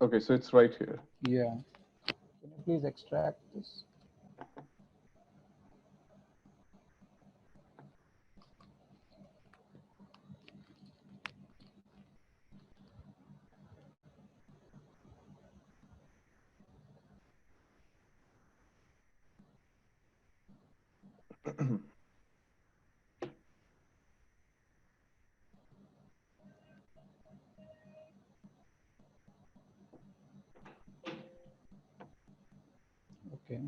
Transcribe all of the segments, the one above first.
Okay, so it's right here. Yeah. Can you please extract this? Okay.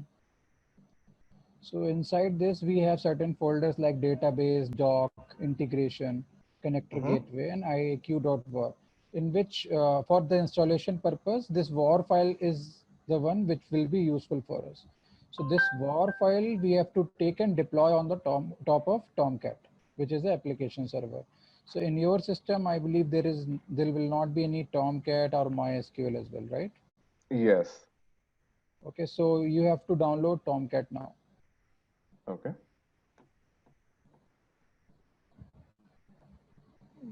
So inside this, we have certain folders like database, doc, integration, connector Hmm. gateway, and IAQ.war, in which, for the installation purpose, this war file is the one which will be useful for us. So this war file we have to take and deploy on the top of Tomcat, which is the application server. So in your system, I believe there will not be any Tomcat or MySQL as well, right? Yes. Okay, so you have to download Tomcat now. Okay.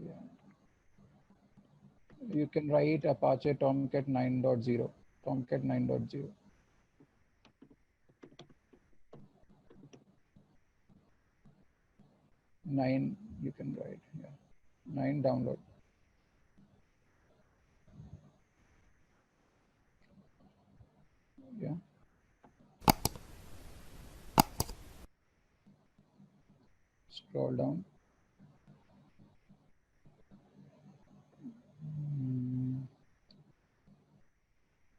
Yeah. You can write Apache Tomcat 9.0, Tomcat 9.0. 9 you can write, yeah. 9 download. Yeah. Scroll down. Mm,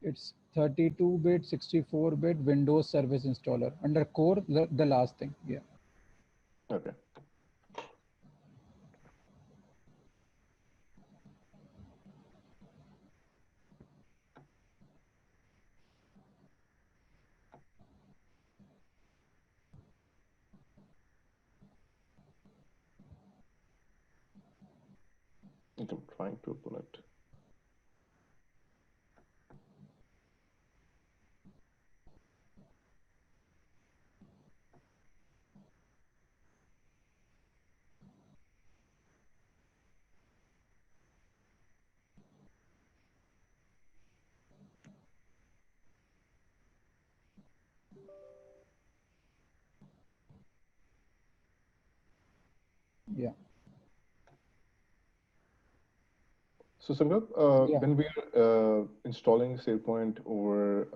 It's 32-bit, 64-bit Windows Service Installer. Under core, the last thing. Yeah. Okay. I'm trying to open it. Yeah. So Sangat, Yeah. when we are installing SailPoint over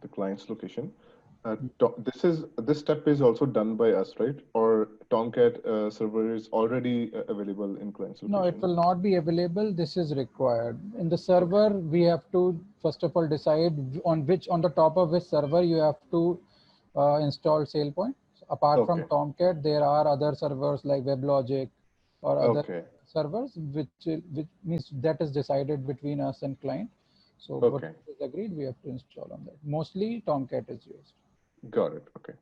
the client's location, this step is also done by us, right? Or Tomcat server is already available in client's No, it location. will not be available. This is required. In the Okay. server, we have to first of all decide on the top of which server you have to install SailPoint. So apart from Okay. Tomcat, there are other servers like WebLogic or other Okay. servers, which means that is decided between us and client. So what Okay. is agreed, we have to install on that. Mostly Tomcat is used. Got it. Okay.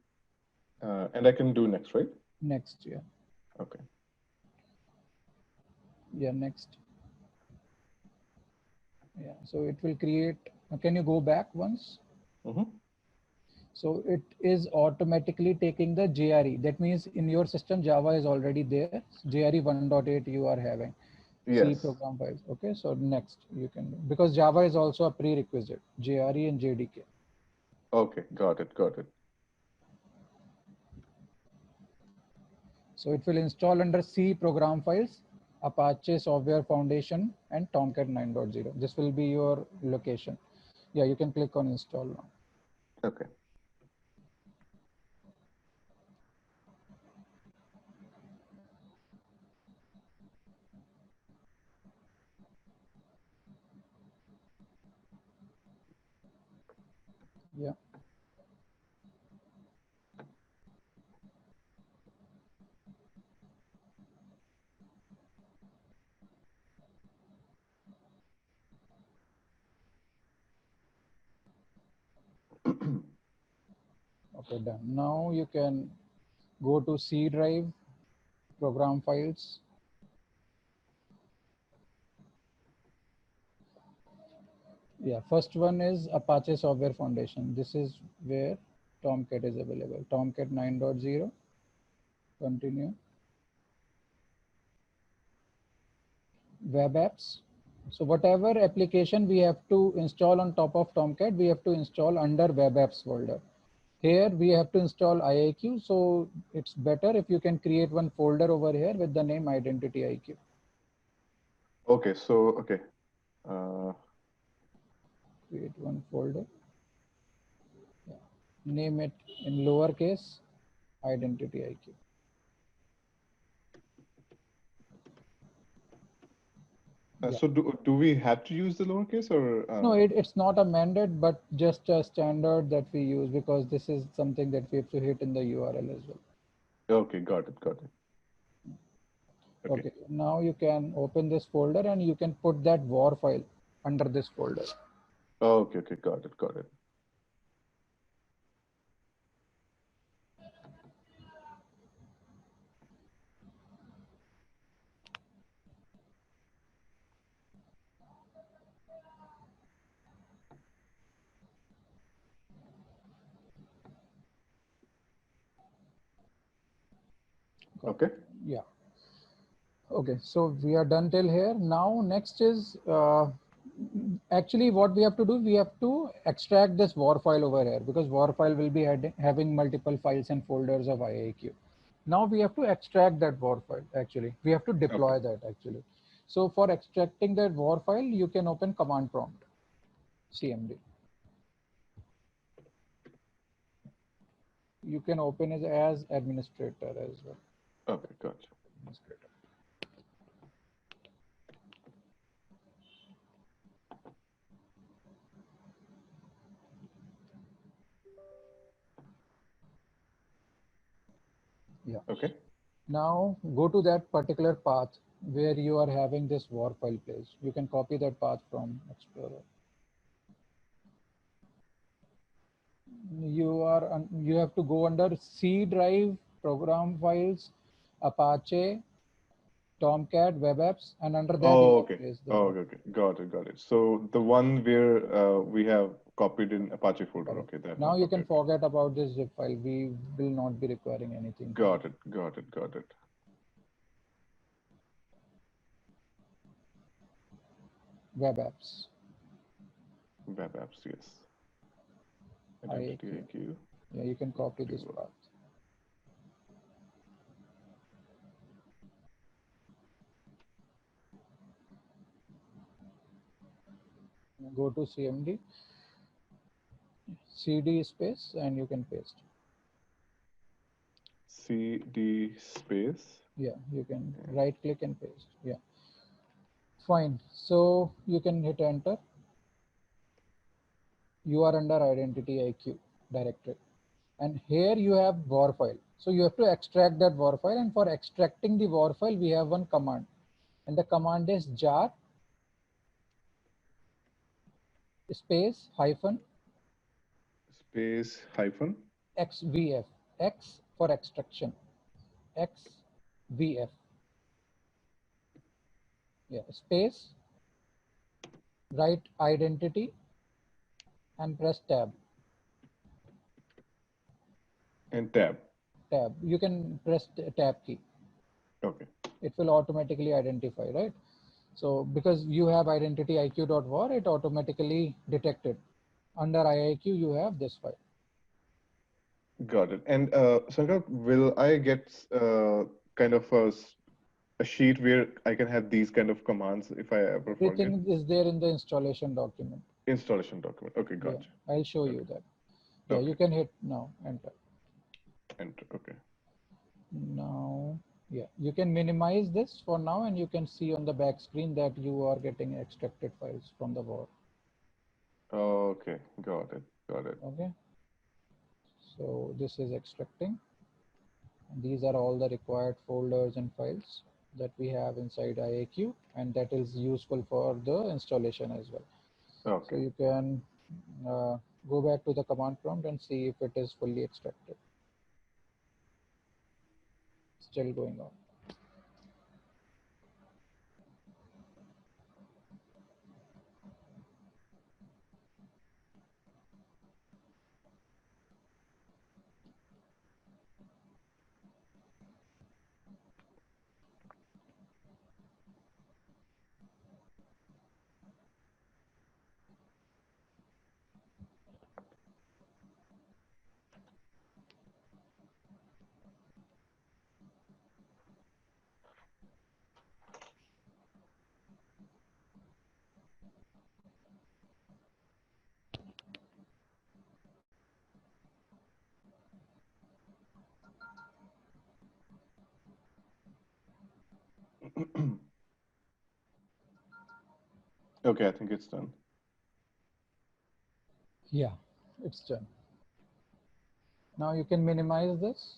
And I can do next, right? Next, yeah, Okay. yeah, next, yeah. So it will create. Can you go back once? Mm-hmm. So it is automatically taking the JRE. That means in your system, Java is already there. JRE 1.8 you are having. C Yes. program files. Okay, so next you can, because Java is also a prerequisite, JRE and JDK. Okay. Got it. Got it. So it will install under C program files, Apache Software Foundation, and Tomcat 9.0. This will be your location. Yeah, you can click on install now. Okay. Yeah, okay, done. Now you can go to C drive, program files. Yeah, first one is Apache Software Foundation. This is where Tomcat is available. Tomcat 9.0. Continue. Web apps. So whatever application we have to install on top of Tomcat, we have to install under web apps folder. Here we have to install IAQ. So it's better if you can create one folder over here with the name Identity IQ. Okay, so okay. Uh, Create one folder. Yeah. Name it in lowercase Identity IQ. Yeah. so do we have to use the lowercase or No, it's not a mandate, but just a standard that we use because this is something that we have to hit in the URL as well. okay, got it, got it. Okay. Okay, now you can open this folder and you can put that war file under this folder. Okay, okay, got it, got it. Okay. Yeah. Okay, so we are done till here. Now next is actually what we have to do. We have to extract this war file over here because war file will be having multiple files and folders of IAQ. Now we have to extract that war file. Actually, we have to deploy that actually. So for extracting that war file, you can open command prompt, CMD. You can open it as administrator as well. Okay, gotcha. Administrator. Yeah. Okay. Now go to that particular path where you are having this war file placed. You can copy that path from Explorer. You have to go under C drive, program files, Apache, Tomcat, web apps, and under that you Oh, can okay. place the Oh, war. okay, okay. Got it, got it. So the one where we have copied in Apache folder. Correct. Okay, that Now one. you Okay, can okay. forget about this zip file. We will not be requiring anything from Got it, got it, got it. web apps. Web apps, yes. Identity IAQ. IQ. Yeah, you can copy this Keyword. path. Go to CMD, CD space, and you can paste. CD space. Yeah, you can right click and paste. Yeah, fine. So you can hit enter. You are under Identity IQ directory. And here you have war file. So you have to extract that war file. And for extracting the war file, we have one command. And the command is jar space hyphen Space hyphen. XVF. X for extraction. XVF. Yeah, space, write identity and press tab. And tab. Tab. You can press tab key. Okay. It will automatically identify, right? So because you have identity IQ.war, it automatically detected. Under IIQ, you have this file. Got it. And Sankar, will I get kind of a sheet where I can have these kind of commands if I ever forget? Everything is there in the installation document. Installation document. Okay, Yeah, gotcha. I'll show Okay. you that. Yeah, you Okay. can hit now, enter. Enter. Okay. Now, yeah, you can minimize this for now and you can see on the back screen that you are getting extracted files from the war. Okay. Got it. Got it. Okay. So this is extracting. These are all the required folders and files that we have inside IAQ, and that is useful for the installation as well. So Okay. you can go back to the command prompt and see if it is fully extracted. Still going on. Okay, I think it's done. Yeah, it's done. Now you can minimize this,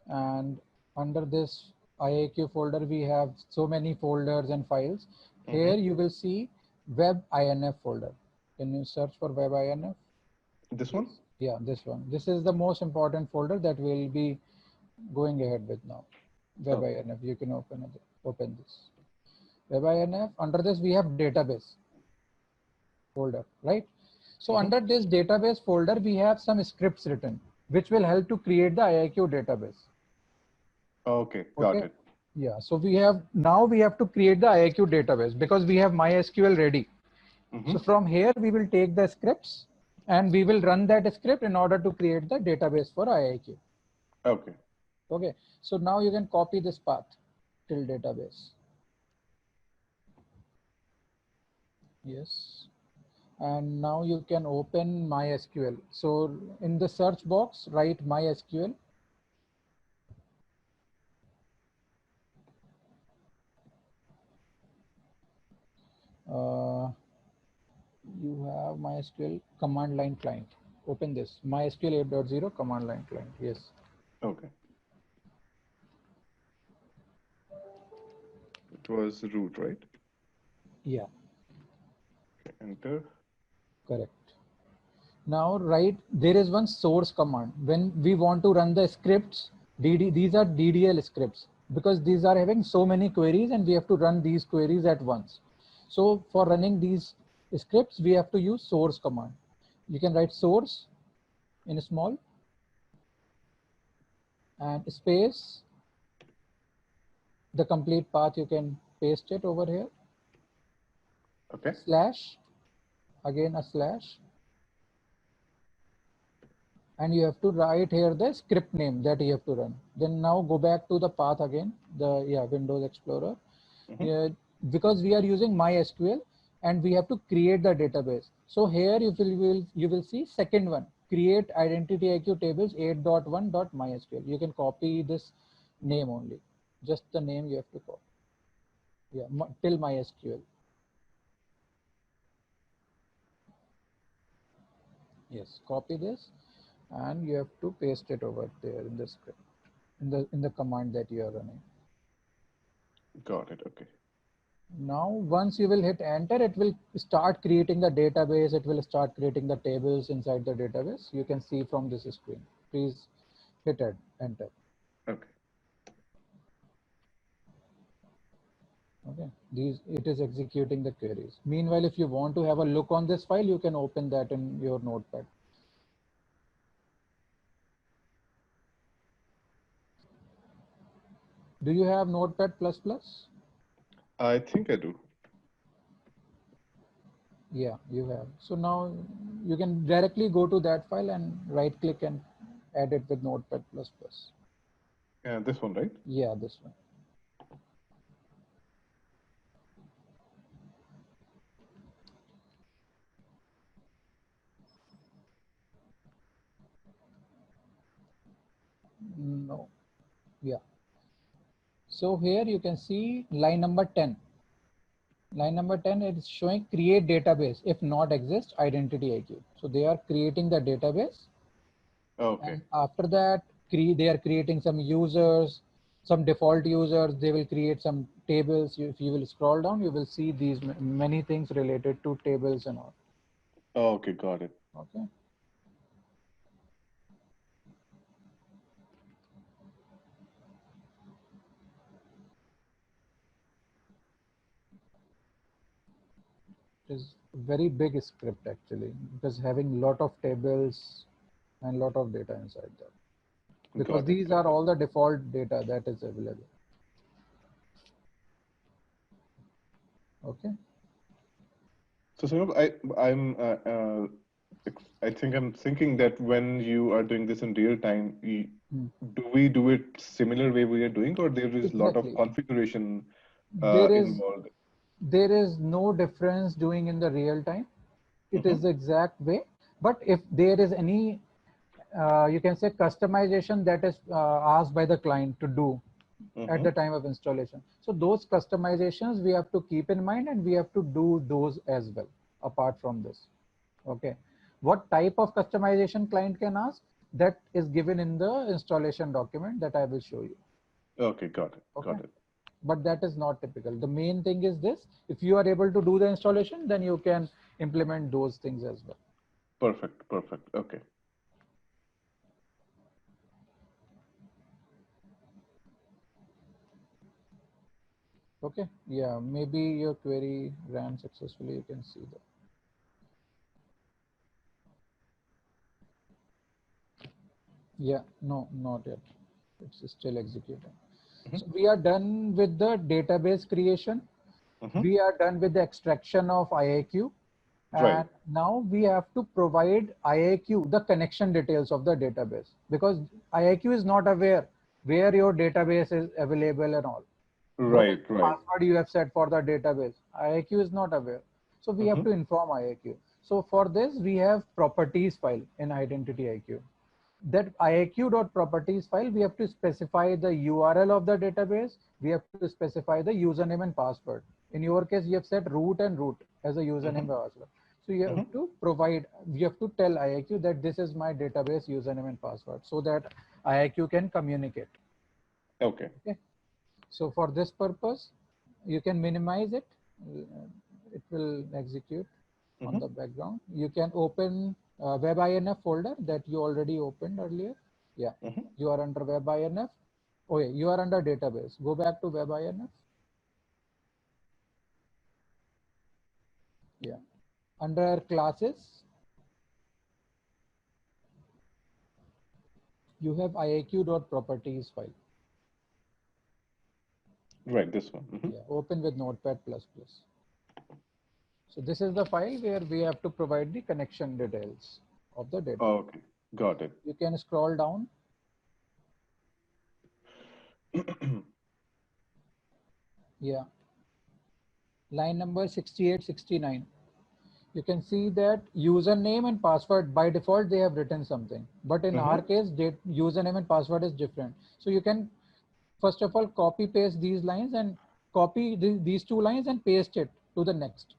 and under this IAQ folder, we have so many folders and files. Mm-hmm. Here you will see web INF folder. Can you search for web INF? This Yes. one? Yeah, this one. This is the most important folder that we'll be going ahead with now. Web Okay. INF. You can open this. Web INF. Under this, we have database folder, right? So Mm-hmm. under this database folder, we have some scripts written, which will help to create the IIQ database. Okay, got Okay. it. Yeah. So we have to create the IIQ database because we have MySQL ready. Mm-hmm. So from here, we will take the scripts and we will run that script in order to create the database for IIQ. Okay. Okay. So now you can copy this path till database. Yes. And now you can open MySQL. So in the search box, write MySQL. You have MySQL command line client. Open this MySQL 8.0 command line client. Yes. Okay. It was root, right? Yeah, Okay, enter. correct. Now, right, there is one source command. When we want to run the scripts, these are DDL scripts because these are having so many queries and we have to run these queries at once. So for running these scripts, we have to use source command. You can write source in small and space, the complete path, you can paste it over here, Okay. slash, again a slash, and you have to write here the script name that you have to run. Then now go back to the path again, the Windows Explorer. Mm-hmm. Yeah, because we are using MySQL and we have to create the database. So here you will see second one, create identity IQ tables 8.1.mysql. You can copy this name only, just the name you have to copy. Yeah, till MySQL. Yes, copy this and you have to paste it over there in the script, in the command that you are running. Got it. Okay. Now, once you will hit enter, it will start creating the database. It will start creating the tables inside the database. You can see from this screen. Please hit enter. Okay. Okay, it is executing the queries. Meanwhile, if you want to have a look on this file, you can open that in your notepad. Do you have Notepad++? I think I do. Yeah, you have. So now you can directly go to that file and right click and add it with Notepad++. Yeah, this one, right? Yeah, this one. No. Yeah. So here you can see line number 10. Line number 10 is showing create database. If not exist, identity IQ. So they are creating the database. Okay. And after that, they are creating some users, some default users. They will create some tables. If you will scroll down, you will see these many things related to tables and all. Okay, got it. Okay. It is a very big script actually, because having lot of tables and lot of data inside that. Because Got it. these Got are it. all the default data that is available. Okay. So, Saurabh, I think I'm thinking that when you are doing this in real time, do we do it similar way we are doing, or there is a lot of Exactly. configuration There is involved? no difference doing in the real time. It Mm-hmm. is the exact way. But if there is any, you can say customization that is asked by the client to do, at the time of installation. So those customizations we have to keep in mind, and we have to do those as well apart from this. Okay. What type of customization client can ask, that is given in the installation document that I will show you. Okay, got it. Okay. Got it. But that is not typical. The main thing is this: if you are able to do the installation, then you can implement those things as well. Perfect. Perfect. Okay. Okay. Yeah, maybe your query ran successfully. You can see that. Yeah, no, not yet. It's still executing. So we are done with the database creation. We are done with the extraction of IAQ. And Right. now we have to provide IAQ, the connection details of the database, because IAQ is not aware where your database is available and all. What is Right. the Right. password you have set for the database? IAQ is not aware. So we have to inform IAQ. So for this, we have properties file in Identity IQ. That IAQ.properties file, we have to specify the URL of the database. We have to specify the username and password. In your case, you have set root and root as a username and password. So you have to provide, you have to tell IAQ that this is my database username and password, so that IAQ can communicate. Okay. Okay. So for this purpose, you can minimize it. It will execute on the background. You can open WebINF folder that you already opened earlier. Yeah, you are under WebINF. Oh yeah, you are under database. Go back to WebINF. Yeah, under classes, you have IAQ.properties file. Right. This one. Yeah, open with Notepad++. So this is the file where we have to provide the connection details of the data. Okay. Got it. You can scroll down. Yeah. Line number 68, 69. You can see that username and password, by default, they have written something. But in our case, username and password is different. So you can, first of all, copy paste these lines and copy these two lines and paste it to the next.